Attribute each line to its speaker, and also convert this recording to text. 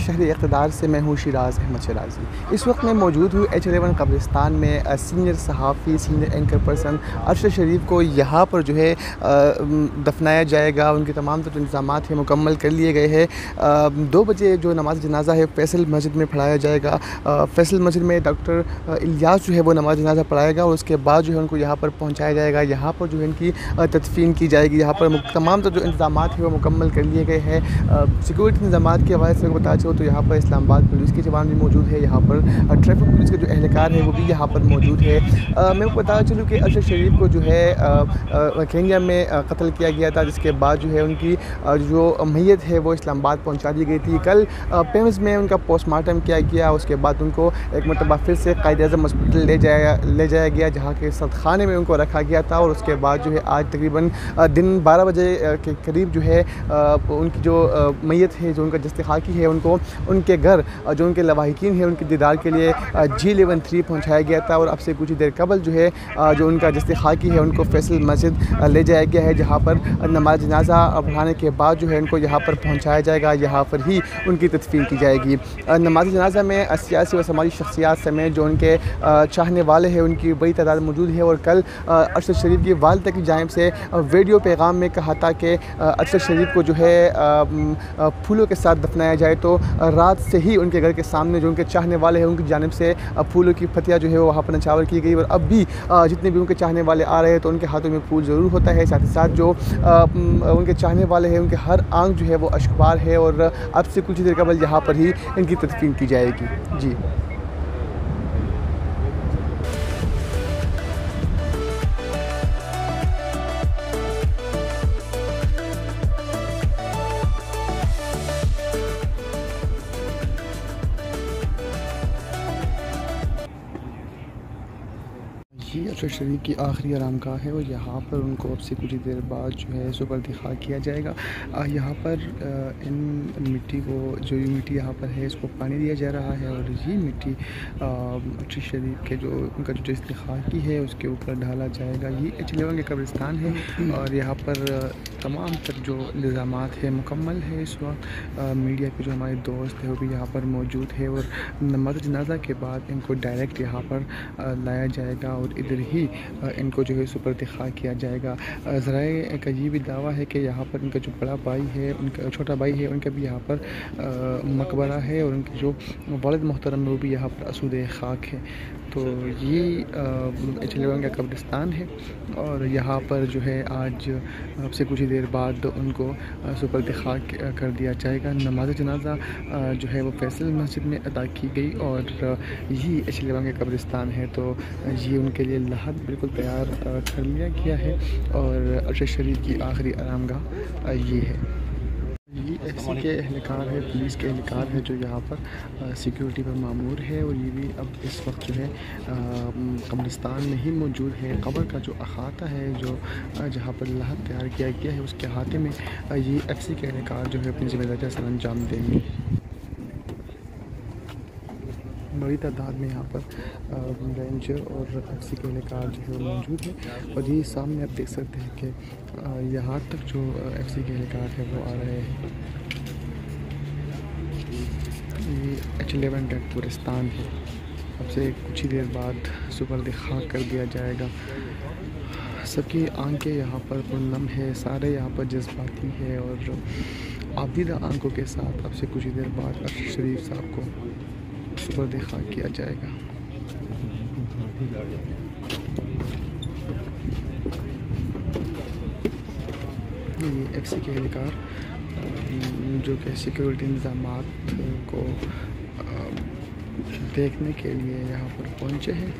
Speaker 1: शहर इक़्तिदार से मैं हूँ शिराज़ अहमद शराज़ी। इस वक्त मैं मौजूद हूँ H11 कब्रिस्तान में। सीनियर सहाफ़ी, senior anchor person Arshad Sharif को यहाँ पर जो है दफनाया जाएगा। उनके तमाम जो इंतज़ामात हैं मुकम्मल कर लिए गए हैं। 2 बजे जो नमाज़ जनाज़ा है फ़ैसल मस्जिद में पढ़ाया जाएगा। फ़ैसल मस्जिद में डॉक्टर इलियास जो है वो नमाज़ जनाज़ा पढ़ाएगा और उसके बाद जो है उनको यहाँ पर पहुँचाया जाएगा। यहाँ पर जो है इनकी तदफ़ीन की जाएगी। यहाँ पर तमाम जो इंतज़ामात हैं वो मुकम्मल कर लिए गए हैं। सिक्योरिटी इंतज़ामात के हवाले से बता चलो तो यहाँ पर इस्लामाबाद पुलिस के जवान भी मौजूद है। यहाँ पर ट्रैफिक पुलिस के जो एहलकार है वो भी यहाँ पर मौजूद है। मैं बता चलूँ कि अरशद शरीफ को जो है केन्या में कत्ल किया गया था, जिसके बाद जो है उनकी जो मैयत है वो इस्लामाबाद पहुँचा दी गई थी। कल पेम्स में उनका पोस्टमार्टम किया गया। उसके बाद उनको एक मरतबा फिर से कायद-ए-आज़म हॉस्पिटल ले जाया गया, जहाँ के सदखाने में उनको रखा गया था। और उसके बाद जो है आज तकरीबन दिन 12 बजे के करीब जो है उनकी जो मैयत है, जो उनका जस्तिखाकी है, उनको उनके घर जो उनके लवाहिकीन है उनके दीदार के लिए G113 पहुँचाया गया था। और अब से कुछ देर कबल जो है जो उनका जस्तिखाकी है उनको फ़ैसल मस्जिद ले जाया गया है, जहाँ पर नमाज जनाज़ा पढ़ाने के बाद जो है उनको यहाँ पर पहुँचाया जाएगा। यहाँ पर ही उनकी तदफ़ीन की जाएगी। नमाज जनाज़ा में सियासी व समाजी शख्सियात समेत जो उनके चाहने वाले हैं उनकी बड़ी तादाद मौजूद है। और कल अरशद शरीफ की वालिदा की जानिब से वीडियो पैगाम में कहा था कि अरशद शरीफ को जो है फूलों के साथ दफनाया जाए, तो रात से ही उनके घर के सामने जो उनके चाहने वाले हैं उनकी जानिब से फूलों की पत्तियाँ जो है वो वहाँ पर नछावर की गई। और अब भी जितने भी उनके चाहने वाले आ रहे हैं तो उनके हाथों में फूल ज़रूर होता है। साथ ही साथ जो उनके चाहने वाले हैं उनके हर आंख जो है वो अश्कबार है। और अब से कुछ देर कबल यहाँ पर ही इनकी तदफ़ीन की जाएगी। जी। ये अरशद शरीफ की आखिरी आरामगाह है और यहाँ पर उनको अब से कुछ देर बाद जो है सुपर्द खाक किया जाएगा। यहाँ पर इन मिट्टी को जो ये मिट्टी यहाँ पर है इसको पानी दिया जा रहा है और ये मिट्टी अरशद शरीफ के जो उनका जो जस्तिखाकी है उसके ऊपर डाला जाएगा। ये H11 के कब्रिस्तान है और यहाँ पर तमाम तर जो इंतज़ामात है मुकम्मल है। इस वक्त मीडिया के जो हमारे दोस्त है वो भी यहाँ पर मौजूद है और नमाज़ जनाज़ा के बाद इनको डायरेक्ट यहाँ पर लाया जाएगा और इधर ही इनको जो है सुपर्द खाक किया जाएगा। ज़राए का ये भी दावा है कि यहाँ पर इनका जो बड़ा भाई है, उनका छोटा भाई है, उनका भी यहाँ पर मकबरा है और उनके जो वालिद मोहतरम है वो भी यहाँ पर असूद खाक है। तो ये H11 का कब्रिस्तान है और यहाँ पर जो है आज अब से कुछ ही देर बाद उनको सुपर्द खाक कर दिया जाएगा। नमाज जनाज़ा जो है वो फ़ैसल मस्जिद में अदा की गई और ये H11 का कब्रिस्तान है। तो ये उनके लिए लहद बिल्कुल तैयार कर लिया गया है और अरशद शरीफ की आखिरी आरामगाह ये है। ये FC के एहलकार है, पुलिस के एहलकार है जो यहाँ पर सिक्योरिटी पर मामूर है और ये भी अब इस वक्त जो है कब्रिस्तान में ही मौजूद है। कब्र का जो अहाता है जो जहाँ पर लहद तैयार किया गया है उसके अहाते में ये FC के एहलकार जो है अपनी ज़िम्मेदारी सर अंजाम देंगे। बड़ी तादाद में यहाँ पर रेंजर और FC के एहलकार जो है मौजूद है और ये सामने आप देख सकते हैं कि यहाँ तक जो FC के एहलकार है वो आ रहे हैं। ये H11 का कब्रिस्तान है। अब से कुछ ही देर बाद सुपर्द खाक कर दिया जाएगा। सबकी आंखें यहाँ पर पुरनम है, सारे यहाँ पर जज्बाती है और आबदीदा आंखों के साथ अब से कुछ ही देर बाद अरशद शरीफ साहब को सुपर्द खाक किया जाएगा। ये FC के एहलकार जो कि सिक्योरिटी इंतज़ामात को देखने के लिए यहाँ पर पहुँचे हैं।